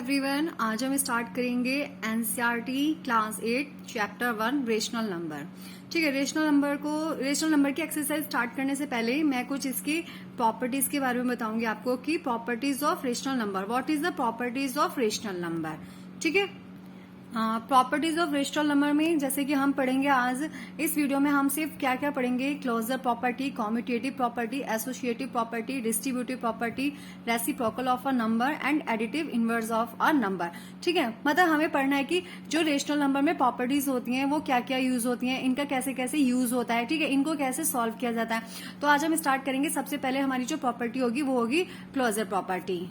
Everyone, आज हम start करेंगे NCERT class 8 chapter 1 rational number. ठीक है, रेशनल नंबर की एक्सरसाइज स्टार्ट करने से पहले मैं कुछ इसकी प्रॉपर्टीज के बारे में बताऊंगी आपको कि properties of rational number, what is the properties of rational number. ठीक है, प्रॉपर्टीज ऑफ रेशनल नंबर में जैसे कि हम पढ़ेंगे आज इस वीडियो में हम सिर्फ क्या क्या पढ़ेंगे, closure property, commutative property, associative property, distributive property, reciprocal of a number and additive inverse of a number. ठीक है, मतलब हमें पढ़ना है कि जो रेशनल नंबर में प्रॉपर्टीज होती हैं वो क्या क्या यूज होती हैं, इनका कैसे कैसे यूज होता है। ठीक है, इनको कैसे सॉल्व किया जाता है। तो आज हम स्टार्ट करेंगे। सबसे पहले हमारी जो प्रॉपर्टी होगी वो होगी क्लोजर प्रॉपर्टी।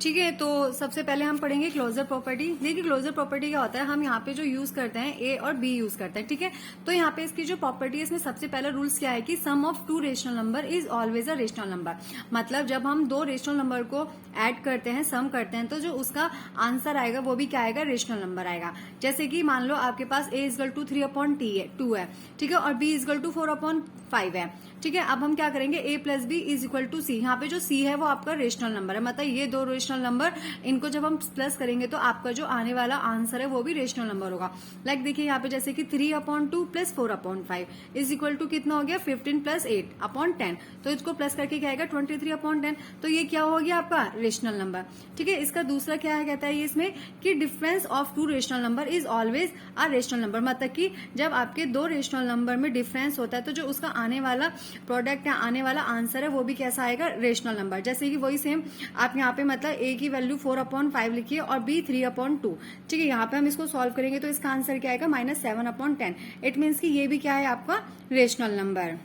ठीक है, तो सबसे पहले हम पढ़ेंगे क्लोजर प्रॉपर्टी। देखिए क्लोजर प्रॉपर्टी क्या होता है, हम यहाँ पे जो यूज करते हैं ए और बी यूज करते हैं। ठीक है, तो यहाँ पे इसकी जो प्रॉपर्टी है इसमें सबसे पहला रूल्स क्या है कि sum of two rational number is always a rational number. मतलब जब हम दो रेशनल नंबर को ऐड करते हैं, सम करते हैं, तो जो उसका आंसर आएगा वो भी क्या आएगा, रेशनल नंबर आएगा। जैसे कि मान लो आपके पास ए इजगल टू 3/2 है। ठीक है, और बी इजगल टू 4/5 है। ठीक है, अब हम क्या करेंगे, A plus B is equal to C. यहाँ पे जो सी है वो आपका रेशनल नंबर है, मतलब ये दो रेशनल नंबर, इनको जब हम प्लस करेंगे तो आपका जो आने वाला आंसर है वो भी रेशनल नंबर होगा। लाइक देखिए यहाँ पे जैसे कि 3/2 प्लस 4/5 इज इक्वल टू कितना हो गया, 15 प्लस 8/10। तो इसको प्लस करके क्या आएगा, 23/10। तो ये क्या हो गया आपका रेशनल नंबर। ठीक है, इसका दूसरा क्या है, कहता है ये इसमें कि difference of two rational number is always a rational number. मतलब कि जब आपके दो रेशनल नंबर में डिफरेंस होता है तो जो उसका आने वाला प्रोडक्ट है, आने वाला आंसर है, वो भी कैसा आएगा, रेशनल नंबर। जैसे कि वही सेम आप यहाँ पे मतलब ए की वैल्यू 4/5 लिखिए और बी 3/2। ठीक है, यहाँ पे हम इसको सॉल्व करेंगे तो इसका आंसर क्या आएगा, -7/10। इट मीन्स कि ये भी क्या है आपका रेशनल नंबर।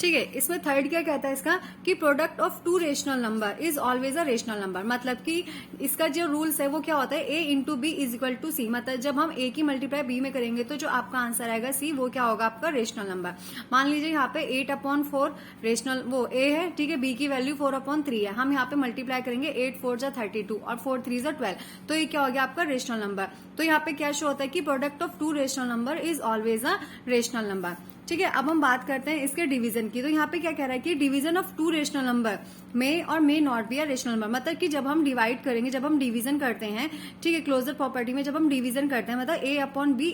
ठीक है, इसमें थर्ड क्या कहता है इसका कि product of two rational number is always a rational number. मतलब कि इसका जो रूल्स है वो क्या होता है, A into B is equal to C. मतलब जब हम ए की मल्टीप्लाई बी में करेंगे तो जो आपका आंसर आएगा सी, वो क्या होगा आपका रेशनल नंबर। मान लीजिए यहाँ पे 8/4 रेशनल वो ए है। ठीक है, बी की वैल्यू 4/3 है। हम यहाँ पे मल्टीप्लाई करेंगे 8 4 जा 32 और 4 3 जा 12। तो ये क्या हो गया आपका रेशनल नंबर। तो यहाँ पे क्या शो होता है कि product of two rational number is always a rational number. ठीक है, अब हम बात करते हैं इसके डिवीजन की। तो यहाँ पे क्या कह रहा है कि division of two rational number may or may not be a rational number. मतलब कि जब हम डिवाइड करेंगे, जब हम डिवीजन करते हैं, ठीक है, क्लोजर प्रॉपर्टी में जब हम डिवीजन करते हैं, मतलब A/B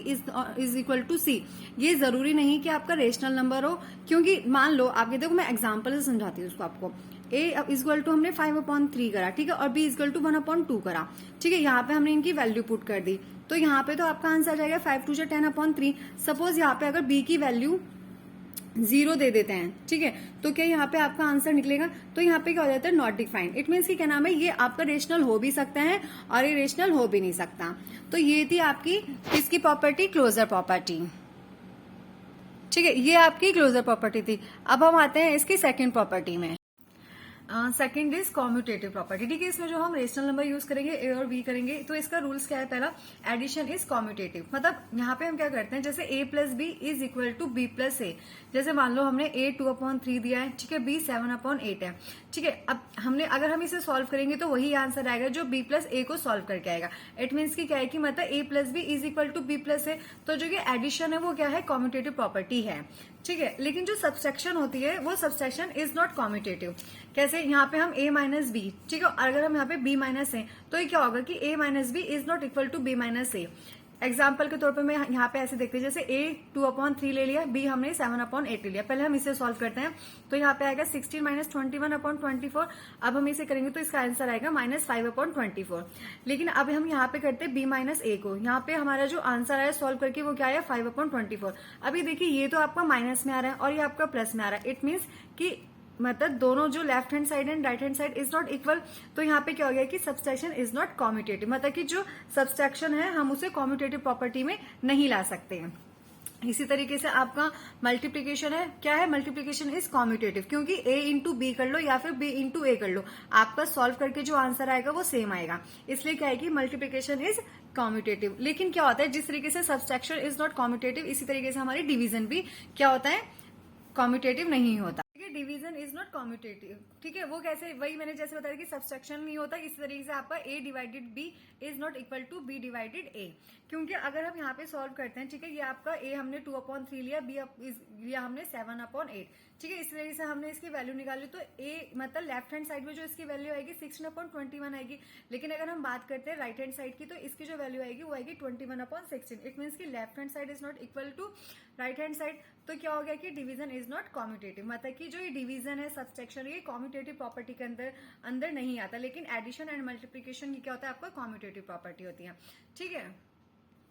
इज इक्वल टू सी, ये जरूरी नहीं कि आपका रेशनल नंबर हो। क्योंकि मान लो आपके, देखो मैं एग्जाम्पल से समझाती हूँ उसको आपको। A इजक्वल टू हमने 5/3 करा, ठीक है, और B इजक्वल टू 1/2 करा। ठीक है, यहाँ पे हमने इनकी वैल्यू पुट कर दी, तो यहाँ पे तो आपका आंसर आ जाएगा 5 2 10/3। सपोज यहाँ पे अगर B की वैल्यू 0 दे देते हैं, ठीक है, तो क्या यहाँ पे आपका आंसर निकलेगा। तो यहाँ पे क्या हो जाता है, नॉट डिफाइंड। इट मीन्स की क्या नाम है, ये आपका रेशनल हो भी सकता है और ये रेशनल हो भी नहीं सकता। तो ये थी आपकी किसकी प्रॉपर्टी, क्लोजर प्रॉपर्टी। ठीक है, ये आपकी क्लोजर प्रॉपर्टी थी। अब हम आते हैं इसकी सेकंड प्रॉपर्टी में। Second is commutative property. ठीक है, इसमें जो हम रेशनल नंबर यूज करेंगे, ए और बी करेंगे, तो इसका रूल्स क्या है, पहला एडिशन इज कॉम्यूटेटिव। मतलब यहाँ पे हम क्या करते हैं, जैसे a plus B is equal to B plus A. जैसे मान लो हमने a 2/3 दिया है, ठीक है, b 7/8 है। ठीक है, अब हमने अगर हम इसे सॉल्व करेंगे तो वही आंसर आएगा जो b प्लस ए को सॉल्व करके आएगा। इट मीन्स की क्या है कि मतलब a plus B is equal to B plus A. तो जो ये एडिशन है वो क्या है, कॉम्यूटेटिव प्रॉपर्टी है। ठीक है, लेकिन जो सबसेक्शन होती है वो सबसेक्शन इज नॉट कॉम्यूटेटिव। कैसे, यहाँ पे हम a माइनस बी, ठीक है, और अगर हम यहाँ पे b माइनस ए, तो ये क्या होगा कि a minus B is not equal to b minus A. Example के तौर पे मैं यहाँ पे ऐसे देखते हैं, जैसे a 2/3 ले लिया, b हमने 7/8 ले लिया। पहले हम इसे सॉल्व करते हैं, तो यहाँ पे आएगा 16 - 21/24। अब हम इसे करेंगे तो इसका आंसर आएगा -5/24। लेकिन अब हम यहाँ पे करते हैं b माइनस ए को, यहाँ पे हमारा जो आंसर आया सॉल्व करके वो क्या आया, 5/24। अभी देखिए ये तो आपका माइनस में आ रहा है और ये आपका प्लस में आ रहा है। इट मीन्स कि मतलब दोनों जो left hand side and right hand side is not equal. तो यहाँ पे क्या हो गया कि सबट्रैक्शन इज नॉट कॉम्यूटेटिव। मतलब कि जो सबट्रैक्शन है हम उसे कॉम्यूटेटिव प्रॉपर्टी में नहीं ला सकते हैं। इसी तरीके से आपका मल्टीप्लीकेशन है, क्या है, मल्टीप्लीकेशन इज कॉम्यूटेटिव, क्योंकि a इंटू बी कर लो या फिर b इंटू ए कर लो, आपका सॉल्व करके जो आंसर आएगा वो सेम आएगा। इसलिए क्या है कि मल्टीप्लीकेशन इज कॉम्यूटेटिव। लेकिन क्या होता है, जिस तरीके से सबट्रैक्शन इज नॉट कॉम्यूटेटिव, इसी तरीके से हमारी डिवीजन भी क्या होता है, कॉम्यूटेटिव नहीं होता। Division is not commutative. ठीक है, वो कैसे, वही मैंने जैसे बताया कि सब्सट्रैक्शन नहीं होता, इसी तरीके से आपका a divided b is not equal to b divided a। क्योंकि अगर हम यहाँ पे सॉल्व करते हैं, ठीक है, ये आपका a हमने 2/3 लिया, b लिया हमने 7/8। ठीक है, इस तरीके से हमने इसकी वैल्यू निकाली, तो a मतलब लेफ्ट हैंड साइड में जो इसकी वैल्यू आएगी 16/21 आएगी। लेकिन अगर हम बात करते हैं राइट हैंड साइड की, तो इसकी जो वैल्यू आएगी वो आएगी 21/16। इट मीन्स की left hand side is not equal to right hand side. तो क्या हो गया कि डिवीजन इज नॉट कॉम्यूटेटिव, मतलब कि जो ये डिवीजन है, सब्सट्रैक्शन, ये कॉम्यूटेटिव प्रॉपर्टी के अंदर नहीं आता। लेकिन एडिशन एंड मल्टीप्लीकेशन की क्या होता है, आपका कॉम्यूटेटिव प्रॉपर्टी होती है। ठीक है,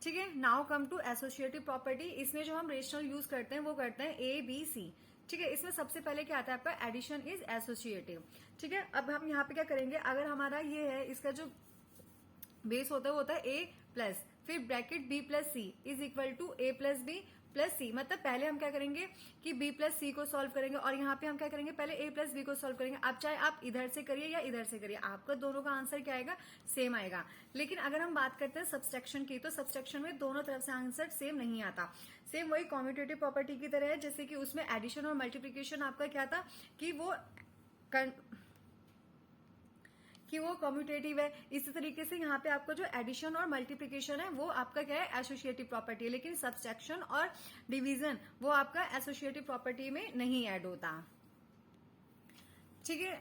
ठीक है। Now come to associative property. इसमें जो हम रेशनल यूज करते हैं वो करते हैं ए बी सी। ठीक है, इसमें सबसे पहले क्या आता है आपका एडिशन इज एसोसिएटिव। ठीक है, अब हम यहाँ पे क्या करेंगे, अगर हमारा ये है, इसका जो बेस होता है वो होता है ए प्लस, फिर bracket B plus C is equal to A plus B plus C. मतलब पहले हम क्या करेंगे कि b प्लस सी को सॉल्व करेंगे, और यहाँ पे हम क्या करेंगे, पहले a प्लस बी को सॉल्व करेंगे। अब चाहे आप इधर से करिए या इधर से करिए, आपका दोनों का आंसर क्या आएगा, सेम आएगा। लेकिन अगर हम बात करते हैं सब्सट्रैक्शन की, तो सब्सट्रैक्शन में दोनों तरफ से आंसर सेम नहीं आता। सेम वही कॉम्यूटेटिव प्रॉपर्टी की तरह है, जैसे कि उसमें एडिशन और मल्टीप्लीकेशन आपका क्या था कि वो कम्यूटेटिव है। इसी तरीके से यहाँ पे आपका जो एडिशन और मल्टीप्लिकेशन है वो आपका क्या है, एसोसिएटिव प्रॉपर्टी है। लेकिन सब्सट्रैक्शन और डिवीजन वो आपका एसोसिएटिव प्रॉपर्टी में नहीं ऐड होता। ठीक है,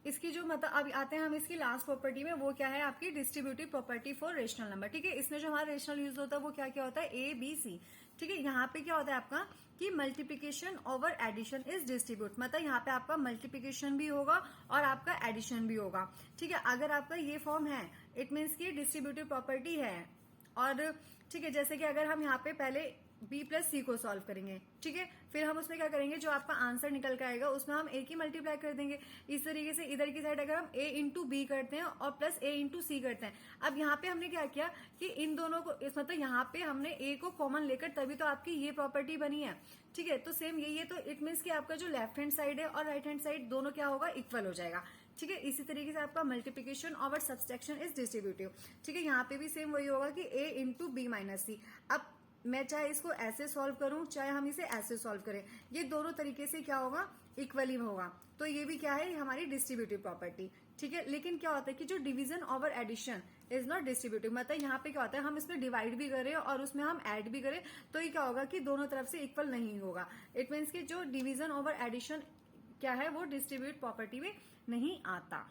इसकी जो मतलब अब आते हैं हम इसकी लास्ट प्रॉपर्टी में, वो क्या है आपकी distributive property for rational number. ठीक है, इसमें जो हमारा रेशनल यूज होता है वो क्या क्या होता है, ए बी सी। ठीक है, यहाँ पे क्या होता है आपका कि multiplication over addition is distribute, मतलब यहाँ पे आपका मल्टीप्लिकेशन भी होगा और आपका एडिशन भी होगा। ठीक है, अगर आपका ये फॉर्म है, इट मीन्स की डिस्ट्रीब्यूटिव प्रॉपर्टी है। और ठीक है, जैसे कि अगर हम यहाँ पे पहले b प्लस सी को सॉल्व करेंगे, ठीक है, फिर हम उसमें क्या करेंगे, जो आपका आंसर निकल के आएगा उसमें हम a की मल्टीप्लाई कर देंगे। इस तरीके से इधर की साइड अगर हम a इंटू बी करते हैं और प्लस a इंटू सी करते हैं। अब यहाँ पे हमने क्या किया कि इन दोनों को मतलब यहाँ पे हमने a को कॉमन लेकर तभी तो आपकी ये प्रॉपर्टी बनी है। ठीक है, तो सेम यही है, तो इट मीन्स कि आपका जो लेफ्ट हैंड साइड है और राइट हैंड साइड दोनों क्या होगा, इक्वल हो जाएगा। ठीक है, इसी तरीके से आपका मल्टीप्लिकेशन और सब्सट्रैक्शन इज डिस्ट्रीब्यूटिव। ठीक है, यहाँ पे भी सेम वही होगा कि a इंटू बी माइनस सी। अब मैं चाहे इसको ऐसे सॉल्व करूं, चाहे हम इसे ऐसे सॉल्व करें, ये दोनों तरीके से क्या होगा, इक्वली होगा। तो ये भी क्या है, हमारी डिस्ट्रीब्यूटिव प्रॉपर्टी। ठीक है, लेकिन क्या होता है कि जो division over addition is not distributive, मतलब यहाँ पे क्या होता है, हम इसमें डिवाइड भी करें और उसमें हम ऐड भी करें, तो ये क्या होगा कि दोनों तरफ से इक्वल नहीं होगा। इट मीन्स कि जो डिवीजन ओवर एडिशन क्या है वो डिस्ट्रीब्यूट प्रॉपर्टी में नहीं आता।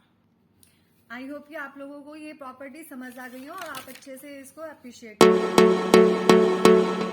आई होप कि आप लोगों को ये प्रॉपर्टी समझ आ गई हो और आप अच्छे से इसको अप्रिशिएट करें।